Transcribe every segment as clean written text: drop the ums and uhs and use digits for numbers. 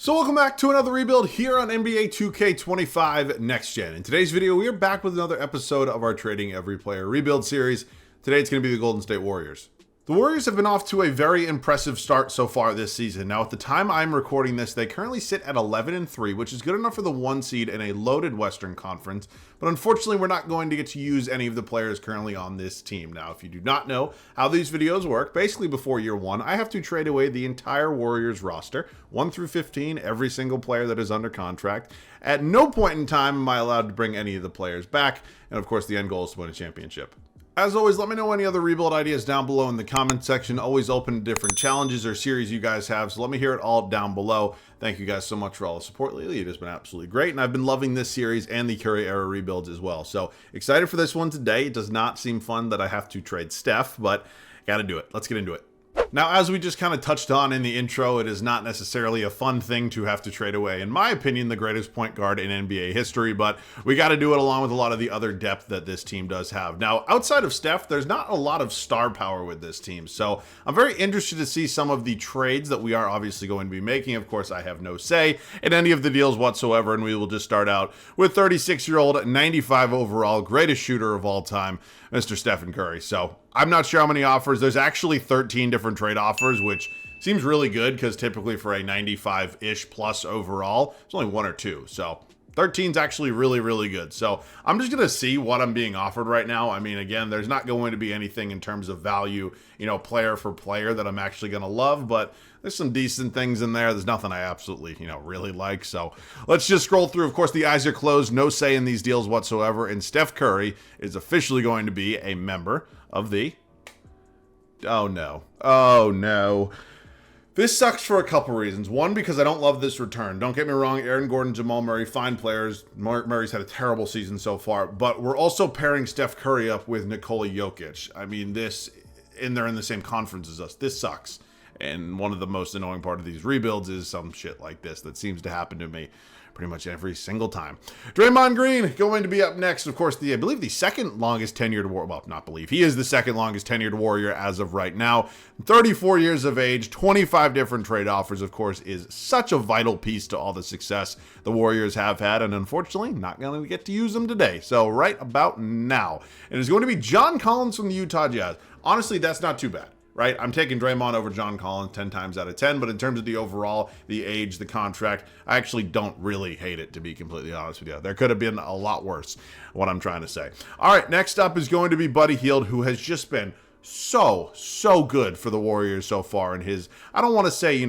So welcome back to another rebuild here on NBA 2K25 Next Gen. In today's video, we are back with another episode of our Trading Every Player rebuild series. Today, it's going to be the Golden State Warriors. The Warriors have been off to a very impressive start so far this season. Now, at the time I'm recording this, they currently sit at 11-3, which is good enough for the 1 seed in a loaded Western Conference. But unfortunately, we're not going to get to use any of the players currently on this team. Now, if you do not know how these videos work, basically before year 1, I have to trade away the entire Warriors roster, 1 through 15, every single player that is under contract. At no point in time am I allowed to bring any of the players back. And of course, the end goal is to win a championship. As always, let me know any other rebuild ideas down below in the comment section. Always open to different challenges or series you guys have, so let me hear it all down below. Thank you guys so much for all the support lately. It has been absolutely great, and I've been loving this series and the Curry era rebuilds as well. So excited for this one today. It does not seem fun that I have to trade Steph, but gotta do it. Let's get into it. Now, as we just kind of touched on in the intro, it is not necessarily a fun thing to have to trade away, in my opinion, the greatest point guard in NBA history, but we got to do it along with a lot of the other depth that this team does have. Now, outside of Steph, there's not a lot of star power with this team, so I'm very interested to see some of the trades that we are obviously going to be making. Of course, I have no say in any of the deals whatsoever, and we will just start out with 36-year-old, 95 overall, greatest shooter of all time, Mr. Stephen Curry. So I'm not sure how many offers. There's actually 13 different trade offers, which seems really good because typically for a 95-ish plus overall, it's only 1 or 2. So 13 is actually really, really good. So I'm just going to see what I'm being offered right now. I mean, again, there's not going to be anything in terms of value, player for player that I'm actually going to love, but there's some decent things in there. There's nothing I absolutely, really like. So let's just scroll through. Of course, the eyes are closed. No say in these deals whatsoever. And Steph Curry is officially going to be a member of the... Oh, no. Oh, no. This sucks for a couple reasons. One, because I don't love this return. Don't get me wrong, Aaron Gordon, Jamal Murray, fine players. Murray's had a terrible season so far. But we're also pairing Steph Curry up with Nikola Jokic. I mean, they're in the same conference as us. This sucks. And one of the most annoying part of these rebuilds is some shit like this that seems to happen to me pretty much every single time. Draymond Green going to be up next. Of course, I believe the second longest tenured warrior. Well, not believe. He is the second longest tenured warrior as of right now. 34 years of age, 25 different trade offers, of course, is such a vital piece to all the success the Warriors have had. And unfortunately, not going to get to use them today. So right about now, it is going to be John Collins from the Utah Jazz. Honestly, that's not too bad. Right? I'm taking Draymond over John Collins 10 times out of 10, but in terms of the overall, the age, the contract, I actually don't really hate it, to be completely honest with you. There could have been a lot worse, what I'm trying to say. All right, next up is going to be Buddy Hield, who has just been so good for the Warriors so far in his, I don't want to say,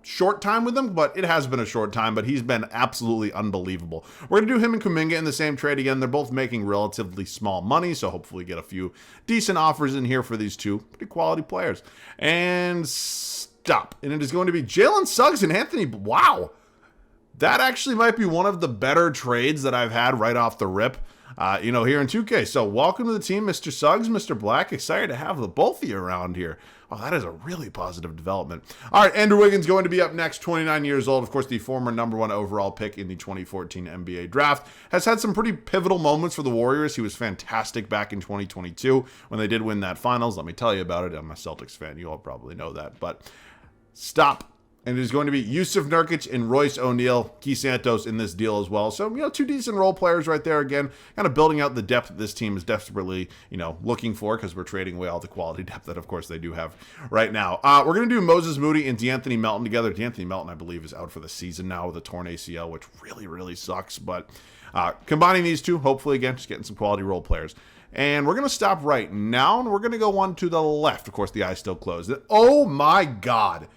short time with them, but it has been a short time, but he's been absolutely unbelievable. We're going to do him and Kuminga in the same trade again. They're both making relatively small money, so hopefully get a few decent offers in here for these two pretty quality players. And stop. And it is going to be Jalen Suggs and Anthony. Wow. That actually might be one of the better trades that I've had right off the rip. Here in 2K. So welcome to the team, Mr. Suggs, Mr. Black. Excited to have the both of you around here. Oh, that is a really positive development. All right, Andrew Wiggins going to be up next, 29 years old. Of course, the former #1 overall pick in the 2014 NBA draft. Has had some pretty pivotal moments for the Warriors. He was fantastic back in 2022 when they did win that finals. Let me tell you about it. I'm a Celtics fan. You all probably know that. But stop. And it is going to be Yusuf Nurkic and Royce O'Neal, Key Santos in this deal as well. So, two decent role players right there. Again, kind of building out the depth that this team is desperately, looking for, because we're trading away all the quality depth that, of course, they do have right now. We're going to do Moses Moody and DeAnthony Melton together. DeAnthony Melton, I believe, is out for the season now with a torn ACL, which really, really sucks. But combining these two, hopefully, again, just getting some quality role players. And we're going to stop right now, and we're going to go one to the left. Of course, the eye's still closed. Oh, my God.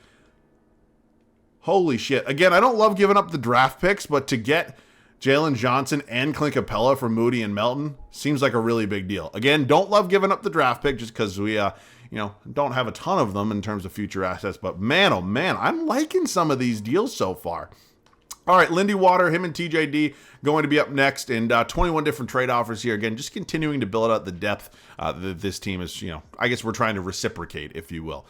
Holy shit. Again, I don't love giving up the draft picks, but to get Jalen Johnson and Clint Capella for Moody and Melton seems like a really big deal. Again, don't love giving up the draft pick just because we, don't have a ton of them in terms of future assets. But man, oh man, I'm liking some of these deals so far. All right, Lindy Water, him and TJD going to be up next, and 21 different trade offers here. Again, just continuing to build out the depth that this team is, I guess we're trying to reciprocate, if you will.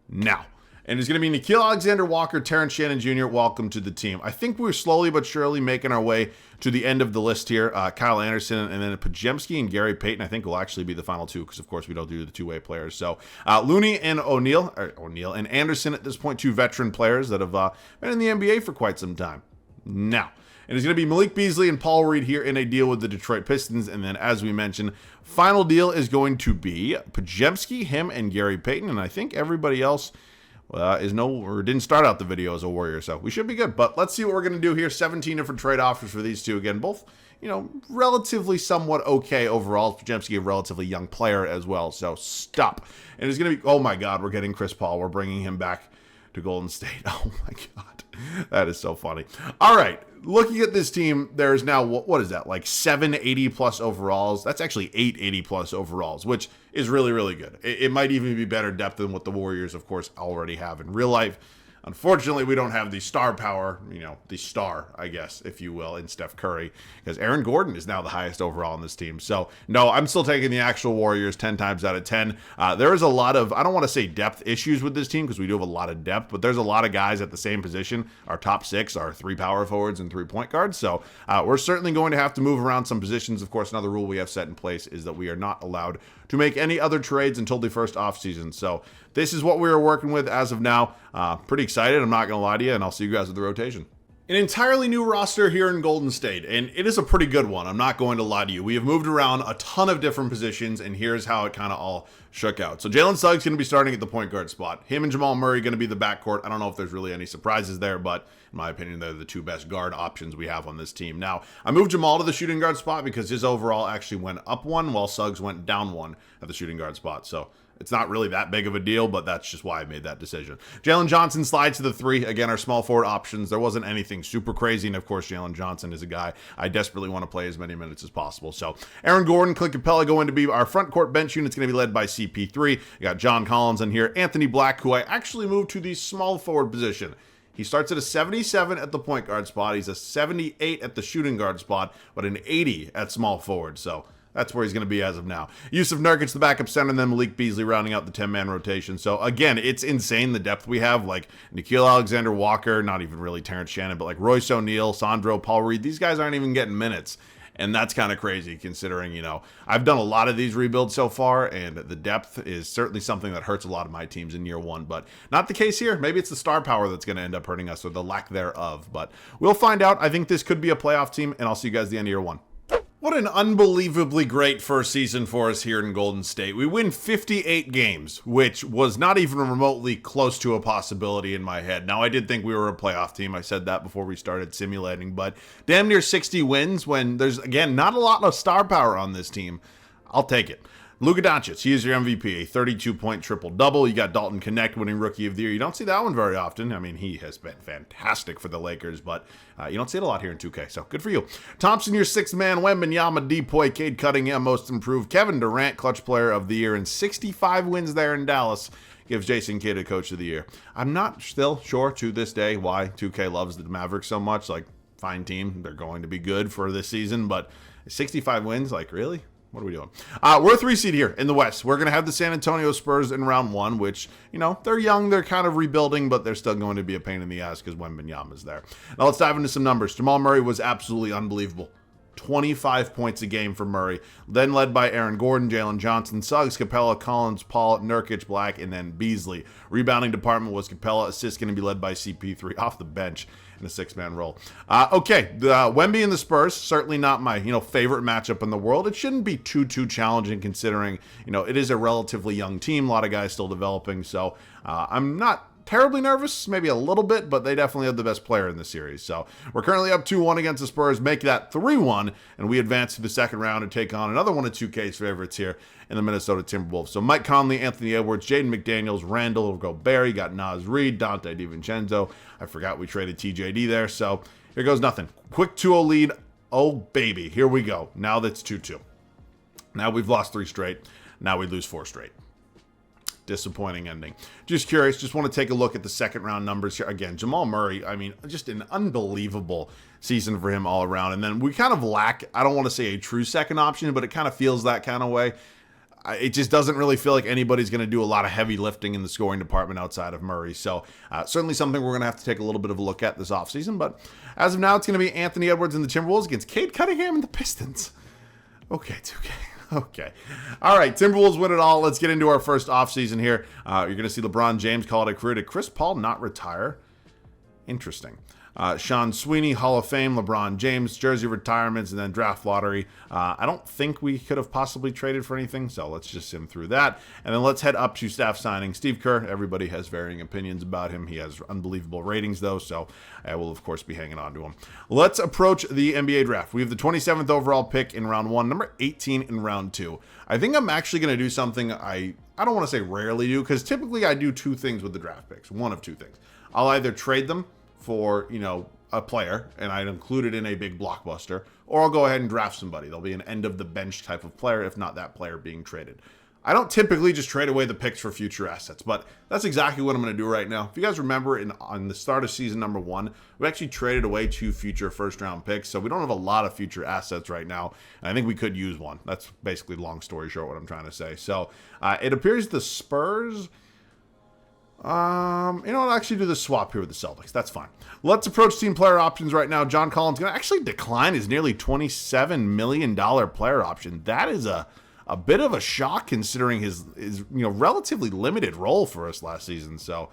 Now, And it's going to be Nikhil Alexander-Walker, Terrence Shannon Jr., welcome to the team. I think we're slowly but surely making our way to the end of the list here. Kyle Anderson and then Pajemski and Gary Payton, I think, will actually be the final two because, of course, we don't do the two-way players. So Looney and O'Neal and Anderson at this point, two veteran players that have been in the NBA for quite some time. Now, and it's going to be Malik Beasley and Paul Reed here in a deal with the Detroit Pistons. And then, as we mentioned, final deal is going to be Pajemski, him, and Gary Payton. And I think everybody else didn't start out the video as a Warrior, so we should be good. But let's see what we're going to do here. 17 different trade offers for these two. Again, both, relatively somewhat okay overall. Pajemski, a relatively young player as well, so stop. And it's going to be, oh my God, we're getting Chris Paul. We're bringing him back to Golden State. Oh my God, that is so funny. All right, looking at this team, there's now, what is that, like 7 80-plus overalls? That's actually 8 80-plus overalls, which is really, really good. It might even be better depth than what the Warriors, of course, already have in real life. Unfortunately, we don't have the star power, the star, I guess, if you will, in Steph Curry, because Aaron Gordon is now the highest overall on this team. So, no, I'm still taking the actual Warriors 10 times out of 10. There is a lot of, I don't want to say depth issues with this team, because we do have a lot of depth, but there's a lot of guys at the same position. Our top 6 are 3 power forwards and 3 point guards. So, we're certainly going to have to move around some positions. Of course, another rule we have set in place is that we are not allowed to make any other trades until the first offseason. So this is what we are working with as of now. Pretty excited, I'm not going to lie to you, and I'll see you guys with the rotation. An entirely new roster here in Golden State, and it is a pretty good one. I'm not going to lie to you. We have moved around a ton of different positions, and here's how it kind of all shook out. So Jalen Suggs going to be starting at the point guard spot. Him and Jamal Murray going to be the backcourt. I don't know if there's really any surprises there, but in my opinion, they're the two best guard options we have on this team. Now, I moved Jamal to the shooting guard spot because his overall actually went up 1, while Suggs went down 1 at the shooting guard spot. So it's not really that big of a deal, but that's just why I made that decision. Jalen Johnson slides to the 3. Again, our small forward options. There wasn't anything super crazy. And of course, Jalen Johnson is a guy I desperately want to play as many minutes as possible. So Aaron Gordon, Clint Capella going to be our front court bench unit. It's going to be led by CP3. You got John Collins in here. Anthony Black, who I actually moved to the small forward position. He starts at a 77 at the point guard spot. He's a 78 at the shooting guard spot, but an 80 at small forward. So that's where he's going to be as of now. Yusuf Nurkic, the backup center, and then Malik Beasley rounding out the 10-man rotation. So, again, it's insane the depth we have. Like Nikhil Alexander-Walker, not even really Terrence Shannon, but like Royce O'Neal, Sandro, Paul Reed. These guys aren't even getting minutes. And that's kind of crazy considering, I've done a lot of these rebuilds so far, and the depth is certainly something that hurts a lot of my teams in year 1. But not the case here. Maybe it's the star power that's going to end up hurting us, or the lack thereof. But we'll find out. I think this could be a playoff team, and I'll see you guys at the end of year 1. What an unbelievably great first season for us here in Golden State. We win 58 games, which was not even remotely close to a possibility in my head. Now, I did think we were a playoff team. I said that before we started simulating, but damn near 60 wins when there's, again, not a lot of star power on this team. I'll take it. Luka Doncic, he is your MVP, a 32-point triple-double. You got Dalton Connect winning Rookie of the Year. You don't see that one very often. I mean, he has been fantastic for the Lakers, but you don't see it a lot here in 2K, so good for you. Thompson, your sixth man. Wembanyama, Depoy, Cade Cunningham, most improved. Kevin Durant, clutch player of the year, and 65 wins there in Dallas. Gives Jason Kidd a coach of the year. I'm not still sure to this day why 2K loves the Mavericks so much. Like, fine team. They're going to be good for this season, but 65 wins, like, really? What are we doing? We're a 3 seed here in the West. We're going to have the San Antonio Spurs in round 1, which, they're young. They're kind of rebuilding, but they're still going to be a pain in the ass because Wembanyama's there. Now let's dive into some numbers. Jamal Murray was absolutely unbelievable. 25 points a game for Murray. Then led by Aaron Gordon, Jalen Johnson, Suggs, Capella, Collins, Paul, Nurkic, Black, and then Beasley. Rebounding department was Capella. Assists going to be led by CP3 off the bench in a 6-man role. Okay, the Wemby and the Spurs, certainly not my favorite matchup in the world. It shouldn't be too challenging considering it is a relatively young team. A lot of guys still developing, so I'm not terribly nervous, maybe a little bit, but they definitely have the best player in the series. So we're currently up 2-1 against the Spurs, make that 3-1, and we advance to the second round and take on another one of 2K's favorites here in the Minnesota Timberwolves. So Mike Conley, Anthony Edwards, Jaden McDaniels, Randall Gobert, got Naz Reid, Dante DiVincenzo. I forgot we traded TJD there, so here goes nothing. Quick 2-0 lead. Oh, baby, here we go. Now that's 2-2. Now we've lost 3 straight. Now we lose 4 straight. Disappointing ending. Just curious, just want to take a look at the second round numbers here. Again, Jamal Murray, I mean, just an unbelievable season for him all around. And then we kind of lack, I don't want to say a true second option, but it kind of feels that kind of way. it just doesn't really feel like anybody's going to do a lot of heavy lifting in the scoring department outside of Murray. So certainly something we're going to have to take a little bit of a look at this offseason. But as of now, it's going to be Anthony Edwards and the Timberwolves against Cade Cunningham and the Pistons. Okay, 2K. Okay. All right, Timberwolves win it all. Let's get into our first offseason here. You're going to see LeBron James call it a career. Did Chris Paul not retire? Interesting. Sean Sweeney, Hall of Fame, LeBron James, jersey retirements, and then draft lottery. I don't think we could have possibly traded for anything, so let's just sim through that. And then let's head up to staff signing. Steve Kerr, everybody has varying opinions about him. He has unbelievable ratings, though, so I will, of course, be hanging on to him. Let's approach the NBA draft. We have the 27th overall pick in round 1, number 18 in round 2. I think I'm actually going to do something I don't want to say rarely do, because typically I do two things with the draft picks. One of two things. I'll either trade them for, a player, and I'd include it in a big blockbuster, or I'll go ahead and draft somebody. There'll be an end-of-the-bench type of player, if not that player being traded. I don't typically just trade away the picks for future assets, but that's exactly what I'm going to do right now. If you guys remember, on the start of season number 1, we actually traded away 2 future first-round picks, so we don't have a lot of future assets right now, and I think we could use one. That's basically, long story short, what I'm trying to say. So it appears the Spurs... I'll actually do the swap here with the Celtics. That's fine. Let's approach team player options right now. John Collins going to actually decline his nearly $27 million player option. That is a bit of a shock considering his relatively limited role for us last season. So,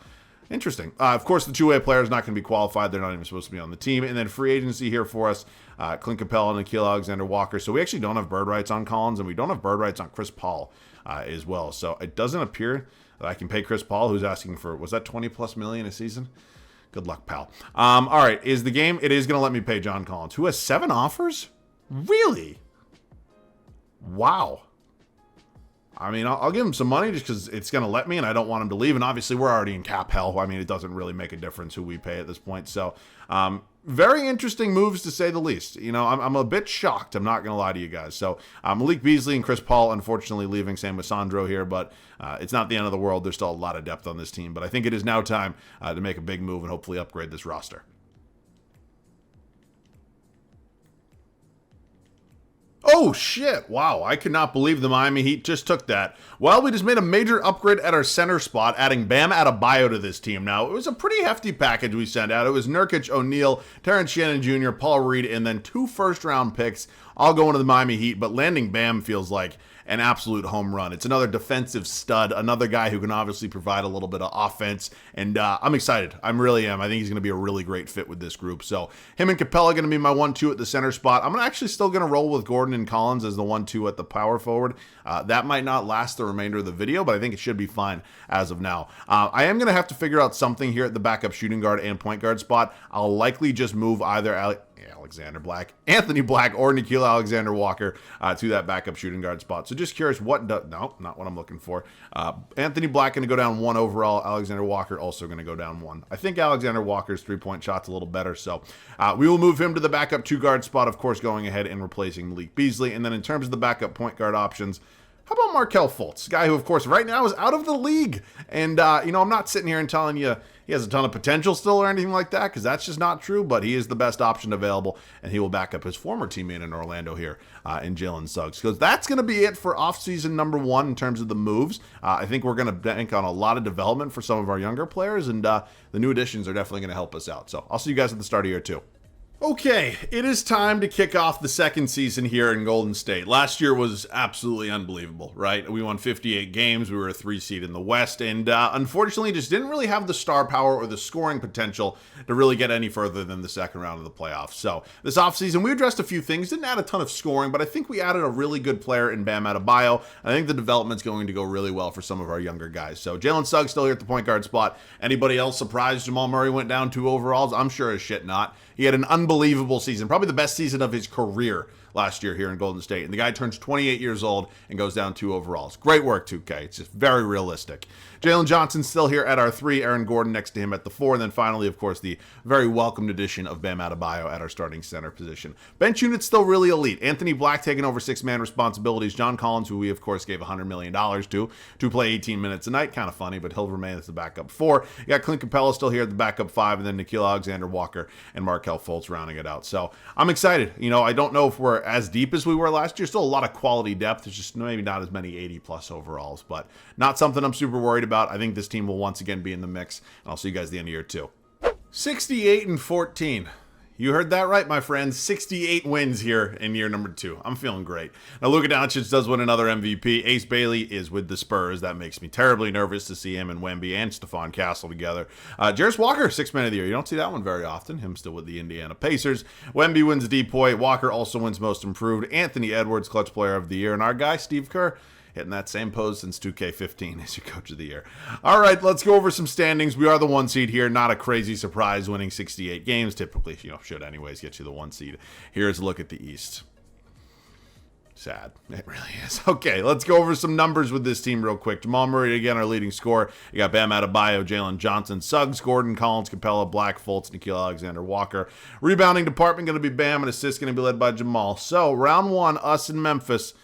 interesting. Of course, the two-way player is not going to be qualified. They're not even supposed to be on the team. And then free agency here for us, Clint Capella and Nickeil Alexander-Walker. So we actually don't have bird rights on Collins, and we don't have bird rights on Chris Paul as well. So it doesn't appear that I can pay Chris Paul, who's asking for, was that 20+ million a season? Good luck, pal. All right, is the game? It is going to let me pay John Collins, who has 7 offers? Really? Wow. I mean, I'll give him some money just because it's going to let me, and I don't want him to leave. And obviously, we're already in cap hell. I mean, it doesn't really make a difference who we pay at this point. So, very interesting moves to say the least. I'm a bit shocked. I'm not going to lie to you guys. So, Malik Beasley and Chris Paul, unfortunately, leaving. Same with Sandro here, but it's not the end of the world. There's still a lot of depth on this team. But I think it is now time to make a big move and hopefully upgrade this roster. Oh, shit. Wow. I could not believe the Miami Heat just took that. Well, we just made a major upgrade at our center spot, adding Bam Adebayo to this team. Now, it was a pretty hefty package we sent out. It was Nurkic, O'Neal, Terrence Shannon Jr., Paul Reed, and then 2 first-round picks all going to the Miami Heat. But landing Bam feels like an absolute home run. It's another defensive stud, another guy who can obviously provide a little bit of offense, and I'm excited. I really am. I think he's going to be a really great fit with this group. So him and Capella going to be my 1-2 at the center spot. I'm actually still going to roll with Gordon and Collins as the 1-2 at the power forward. That might not last the remainder of the video, but I think it should be fine as of now. I am going to have to figure out something here at the backup shooting guard and point guard spot. I'll likely just move either Anthony Black or Nickeil Alexander-Walker to that backup shooting guard spot. So just curious no, not what I'm looking for. Anthony Black going to go down 1 overall. Alexander-Walker also going to go down 1. I think Alexander-Walker's 3-point shot's a little better, so we will move him to the backup 2-guard spot, of course, going ahead and replacing Malik Beasley. And then in terms of the backup point guard options, how about Markelle Fultz, guy who, of course, right now is out of the league. And, I'm not sitting here and telling you he has a ton of potential still or anything like that, because that's just not true, but he is the best option available, and he will back up his former teammate in Orlando here in Jalen Suggs. Because that's going to be it for offseason number 1 in terms of the moves. I think we're going to bank on a lot of development for some of our younger players, and the new additions are definitely going to help us out. So I'll see you guys at the start of year 2. Okay, it is time to kick off the second season here in Golden State. Last year was absolutely unbelievable, right? We won 58 games. We were a 3 seed in the West, and unfortunately just didn't really have the star power or the scoring potential to really get any further than the second round of the playoffs. So this offseason, we addressed a few things. Didn't add a ton of scoring, but I think we added a really good player in Bam Adebayo. I think the development's going to go really well for some of our younger guys. So Jalen Suggs still here at the point guard spot. Anybody else surprised Jamal Murray went down 2 overalls? I'm sure as shit not. He had an unbelievable season, probably the best season of his career last year here in Golden State. And the guy turns 28 years old and goes down 2 overalls. Great work, 2K. It's just very realistic. Jalen Johnson still here at our 3. Aaron Gordon next to him at the 4. And then finally, of course, the very welcomed addition of Bam Adebayo at our starting center position. Bench unit's still really elite. Anthony Black taking over 6-man responsibilities. John Collins, who we, of course, gave $100 million to play 18 minutes a night. Kind of funny, but he'll remain as the backup 4. You got Clint Capella still here at the backup 5. And then Nickeil Alexander-Walker and Markelle Markel Fultz rounding it out. So I'm excited. You know, I don't know if we're as deep as we were last year. Still a lot of quality depth. It's just maybe not as many 80-plus overalls, but not something I'm super worried about. I think this team will once again be in the mix, and I'll see you guys at the end of year 2. 68-14. You heard that right, my friends. 68 wins here in year number 2. I'm feeling great. Now, Luka Doncic does win another MVP. Ace Bailey is with the Spurs. That makes me terribly nervous to see him and Wemby and Stephon Castle together. Jarris Walker, 6th man of the year. You don't see that one very often. Him still with the Indiana Pacers. Wemby wins DPOY. Walker also wins most improved. Anthony Edwards, clutch player of the year. And our guy, Steve Kerr, hitting that same pose since 2K15 as your coach of the year. All right, let's go over some standings. We are the 1 seed here. Not a crazy surprise winning 68 games. Typically, you know, should anyways get you the 1 seed. Here's a look at the East. Sad. It really is. Okay, let's go over some numbers with this team real quick. Jamal Murray, again, our leading scorer. You got Bam Adebayo, Jalen Johnson, Suggs, Gordon, Collins, Capella, Black, Fultz, Nickeil Alexander-Walker. Rebounding department going to be Bam, and assists going to be led by Jamal. So, round 1, us in Memphis.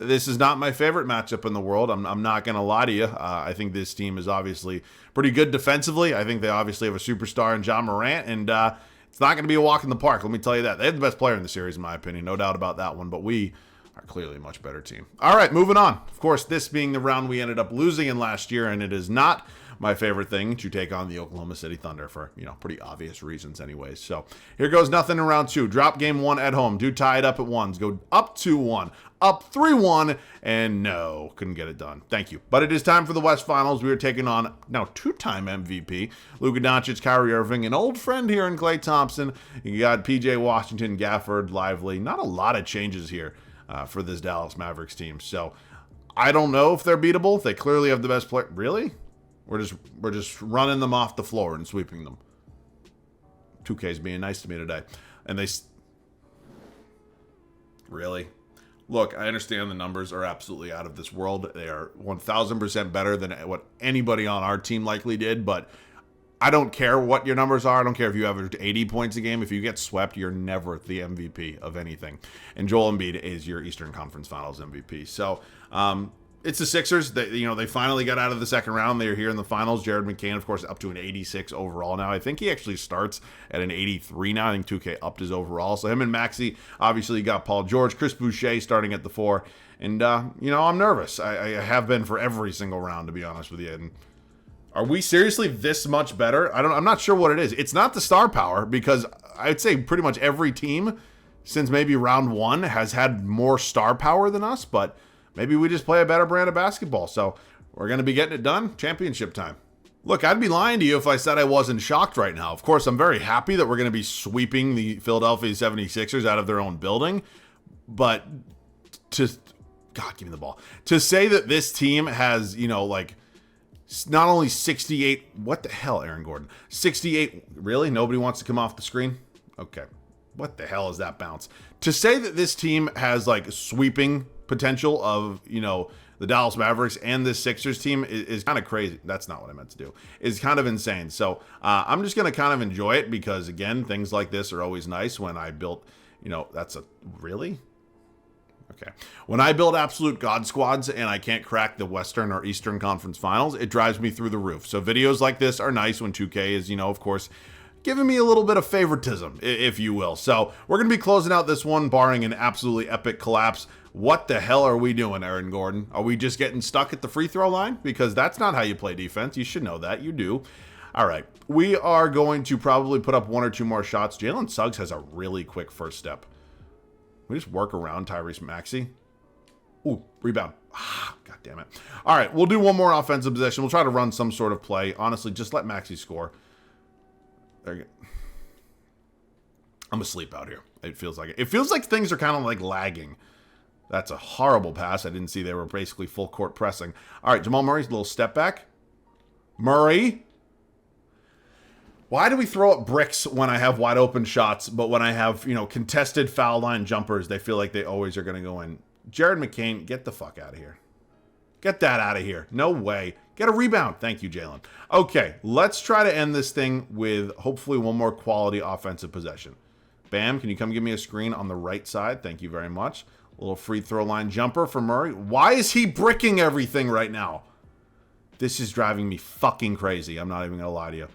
This is not my favorite matchup in the world. I'm not going to lie to you. I think this team is obviously pretty good defensively. I think they obviously have a superstar in John Morant, and it's not going to be a walk in the park. Let me tell you that. They have the best player in the series, in my opinion. No doubt about that one, but we are clearly a much better team. All right, moving on. Of course, this being the round we ended up losing in last year, and it is not my favorite thing to take on the Oklahoma City Thunder for, you know, pretty obvious reasons anyways. So here goes nothing in round 2. Drop game 1 at home. Do tie it up at 1s. Go up 2-1. Up 3-1. And no, couldn't get it done. Thank you. But it is time for the West Finals. We are taking on now 2-time MVP Luka Doncic, Kyrie Irving, an old friend here in Klay Thompson. You got PJ Washington, Gafford, Lively. Not a lot of changes here for this Dallas Mavericks team. So I don't know if they're beatable. They clearly have the best player. Really? We're just running them off the floor and sweeping them. 2K's being nice to me today. And they... Really? Look, I understand the numbers are absolutely out of this world. They are 1,000% better than what anybody on our team likely did, but I don't care what your numbers are. I don't care if you average 80 points a game. If you get swept, you're never the MVP of anything. And Joel Embiid is your Eastern Conference Finals MVP. So, it's the Sixers. They finally got out of the second round. They're here in the finals. Jared McCain, of course, up to an 86 overall now. I think he actually starts at an 83 now. I think 2K upped his overall. So him and Maxey, obviously you got Paul George, Chris Boucher starting at the 4. And, I'm nervous. I have been for every single round, to be honest with you. And are we seriously this much better? I'm not sure what it is. It's not the star power, because I'd say pretty much every team since maybe round 1 has had more star power than us, but maybe we just play a better brand of basketball. So we're going to be getting it done. Championship time. Look, I'd be lying to you if I said I wasn't shocked right now. Of course, I'm very happy that we're going to be sweeping the Philadelphia 76ers out of their own building. But God, give me the ball. To say that this team has, not only 68, what the hell, Aaron Gordon? 68, really? Nobody wants to come off the screen? Okay. What the hell is that bounce? To say that this team has sweeping potential of, the Dallas Mavericks and this Sixers team is kind of crazy. That's not what I meant to do. It's kind of insane. So I'm just going to kind of enjoy it because, again, things like this are always nice. When I built, really? Okay. When I build absolute God squads and I can't crack the Western or Eastern Conference Finals, it drives me through the roof. So videos like this are nice when 2K is, of course, giving me a little bit of favoritism, if you will. So we're going to be closing out this one, barring an absolutely epic collapse. What the hell are we doing, Aaron Gordon? Are we just getting stuck at the free throw line? Because that's not how you play defense. You should know that. You do. All right. We are going to probably put up 1 or 2 more shots. Jalen Suggs has a really quick first step. We just work around Tyrese Maxey. Ooh, rebound. God damn it. All right. We'll do one more offensive possession. We'll try to run some sort of play. Honestly, just let Maxey score. There you go. I'm asleep out here. It feels like it. It feels like things are kind of lagging. That's a horrible pass. I didn't see they were basically full court pressing. All right, Jamal Murray's little step back. Murray. Why do we throw up bricks when I have wide open shots, but when I have, contested foul line jumpers, they feel like they always are going to go in? Jared McCain, get the fuck out of here. Get that out of here. No way. Get a rebound. Thank you, Jalen. Okay, let's try to end this thing with hopefully one more quality offensive possession. Bam, can you come give me a screen on the right side? Thank you very much. A little free throw line jumper for Murray. Why is he bricking everything right now? This is driving me fucking crazy. I'm not even going to lie to you.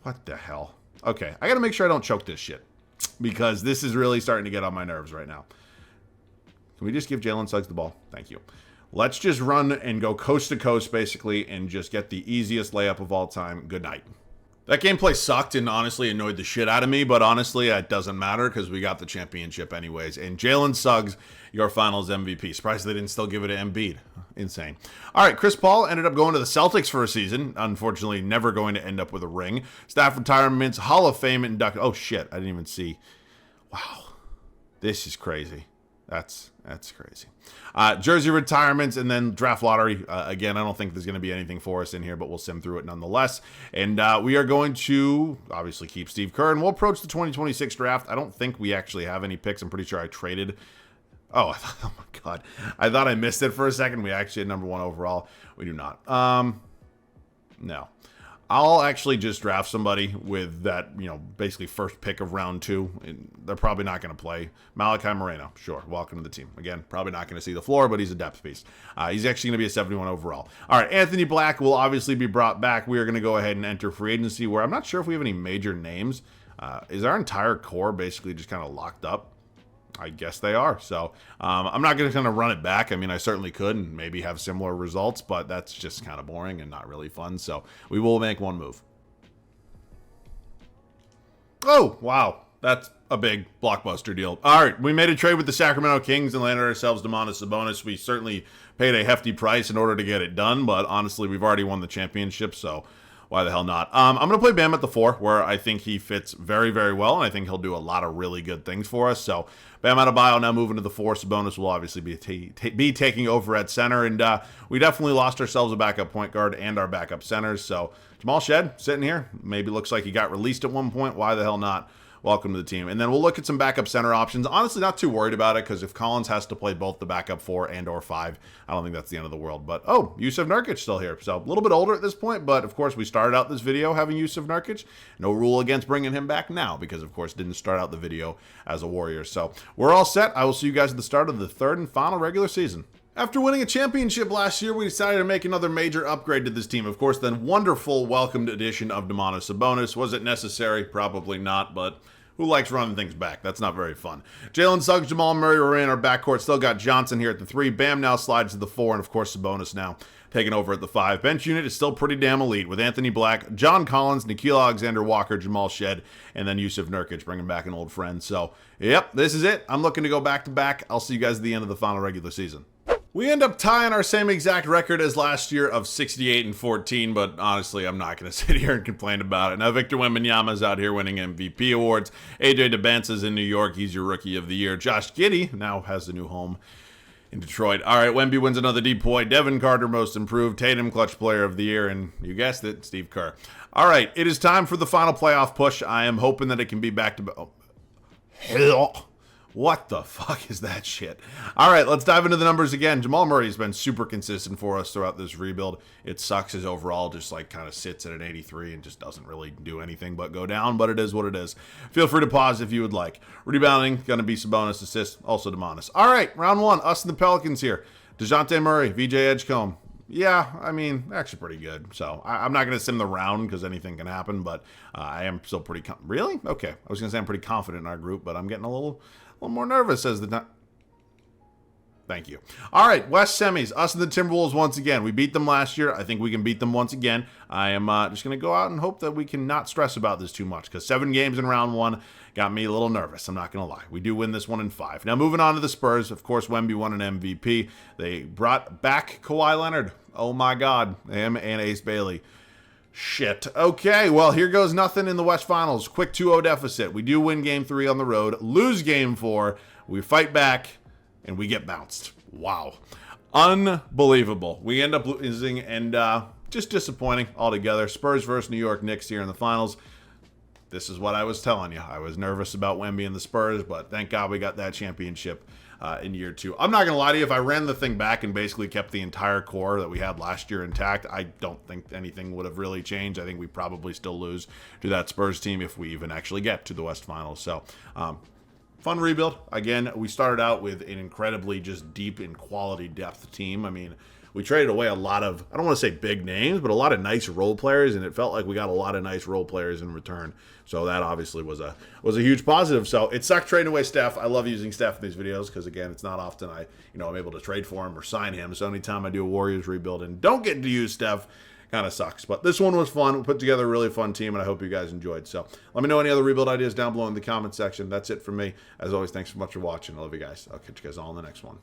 What the hell? Okay, I got to make sure I don't choke this shit because this is really starting to get on my nerves right now. Can we just give Jalen Suggs the ball? Thank you. Let's just run and go coast to coast, basically, and just get the easiest layup of all time. Good night. That gameplay sucked and honestly annoyed the shit out of me, but honestly, it doesn't matter because we got the championship anyways. And Jalen Suggs, your finals MVP. Surprised they didn't still give it to Embiid. Insane. All right, Chris Paul ended up going to the Celtics for a season. Unfortunately, never going to end up with a ring. Staff retirements, Hall of Fame inducted. Oh, shit. I didn't even see. Wow. This is crazy. That's crazy. Jersey retirements and then draft lottery. Again, I don't think there's going to be anything for us in here, but we'll sim through it nonetheless. And we are going to obviously keep Steve Kerr, and we'll approach the 2026 draft. I don't think we actually have any picks. I'm pretty sure I traded. Oh, oh my God. I thought I missed it for a second. We actually had number 1 overall. We do not. No. I'll actually just draft somebody with that, you know, basically first pick of round 2. And they're probably not going to play. Malachi Moreno, sure, welcome to the team. Again, probably not going to see the floor, but he's a depth piece. He's actually going to be a 71 overall. All right, Anthony Black will obviously be brought back. We are going to go ahead and enter free agency, where I'm not sure if we have any major names. Is our entire core basically just kind of locked up? I guess they are. So I'm not going to kind of run it back. I mean, I certainly could and maybe have similar results, but that's just kind of boring and not really fun. So we will make one move. Oh, wow. That's a big blockbuster deal. All right, we made a trade with the Sacramento Kings and landed ourselves Domantas Sabonis. We certainly paid a hefty price in order to get it done, but honestly, we've already won the championship, so why the hell not? I'm going to play Bam at the 4, where I think he fits very, very well, and I think he'll do a lot of really good things for us. So Bam Adebayo now moving to the 4. Sabonis will obviously be taking over at center, and we definitely lost ourselves a backup point guard and our backup centers. So Jamal Shed sitting here, maybe looks like he got released at one point. Why the hell not? Welcome to the team. And then we'll look at some backup center options. Honestly, not too worried about it, because if Collins has to play both the backup 4 and or 5, I don't think that's the end of the world. But, oh, Yusuf Nurkic still here. So, a little bit older at this point, but, of course, we started out this video having Yusuf Nurkic. No rule against bringing him back now, because, of course, didn't start out the video as a Warrior. So, we're all set. I will see you guys at the start of the 3rd and final regular season. After winning a championship last year, we decided to make another major upgrade to this team. Of course, the wonderful welcomed addition of Domantas Sabonis. Was it necessary? Probably not, but who likes running things back? That's not very fun. Jalen Suggs, Jamal Murray were in our backcourt. Still got Johnson here at the 3. Bam now slides to the 4, and of course Sabonis now taking over at the 5. Bench unit is still pretty damn elite with Anthony Black, John Collins, Nickeil Alexander-Walker, Jamal Shed, and then Yusuf Nurkic bringing back an old friend. So, yep, this is it. I'm looking to go back-to-back. I'll see you guys at the end of the final regular season. We end up tying our same exact record as last year of 68-14, but honestly, I'm not going to sit here and complain about it. Now, Victor Wembanyama's out here winning MVP awards. AJ DeBance's in New York. He's your Rookie of the Year. Josh Giddey now has a new home in Detroit. All right, Wemby wins another DPOY. Devin Carter, Most Improved. Tatum, Clutch Player of the Year. And you guessed it, Steve Kerr. All right, it is time for the final playoff push. I am hoping that it can be back to... Oh. Hell. What the fuck is that shit? All right, let's dive into the numbers again. Jamal Murray has been super consistent for us throughout this rebuild. It sucks his overall just like kind of sits at an 83 and just doesn't really do anything but go down, but it is what it is. Feel free to pause if you would like. Rebounding, going to be some bonus assists, also Domantas. All right, round 1, us and the Pelicans here. DeJounte Murray, VJ Edgecombe. Yeah, I mean, actually pretty good. So I'm not going to sim the round because anything can happen, but I am still pretty... Really? Okay. I was going to say I'm pretty confident in our group, but I'm getting a little more nervous as the time. Thank you. All right, West semis. Us and the Timberwolves once again. We beat them last year. I think we can beat them once again. I am just going to go out and hope that we can not stress about this too much, because 7 games in round 1 got me a little nervous. I'm not going to lie. We do win this one in 5. Now, moving on to the Spurs. Of course, Wemby won an MVP. They brought back Kawhi Leonard. Oh, my God. Him and Ace Bailey. Shit. Okay, well, here goes nothing in the West Finals. Quick 2-0 deficit. We do win Game 3 on the road, lose Game 4. We fight back, and we get bounced. Wow. Unbelievable. We end up losing, and just disappointing altogether. Spurs versus New York Knicks here in the finals. This is what I was telling you. I was nervous about Wemby and the Spurs, but thank God we got that championship in year 2. I'm not going to lie to you. If I ran the thing back and basically kept the entire core that we had last year intact, I don't think anything would have really changed. I think we probably still lose to that Spurs team if we even actually get to the West Finals. So, fun rebuild. Again, we started out with an incredibly just deep and quality depth team. I mean, we traded away a lot of, I don't want to say big names, but a lot of nice role players, and it felt like we got a lot of nice role players in return. So that obviously was a huge positive. So it sucked trading away Steph. I love using Steph in these videos because, again, it's not often I'm able to trade for him or sign him. So anytime I do a Warriors rebuild and don't get to use Steph, kind of sucks. But this one was fun. We put together a really fun team, and I hope you guys enjoyed. So let me know any other rebuild ideas down below in the comment section. That's it from me. As always, thanks so much for watching. I love you guys. I'll catch you guys all in the next one.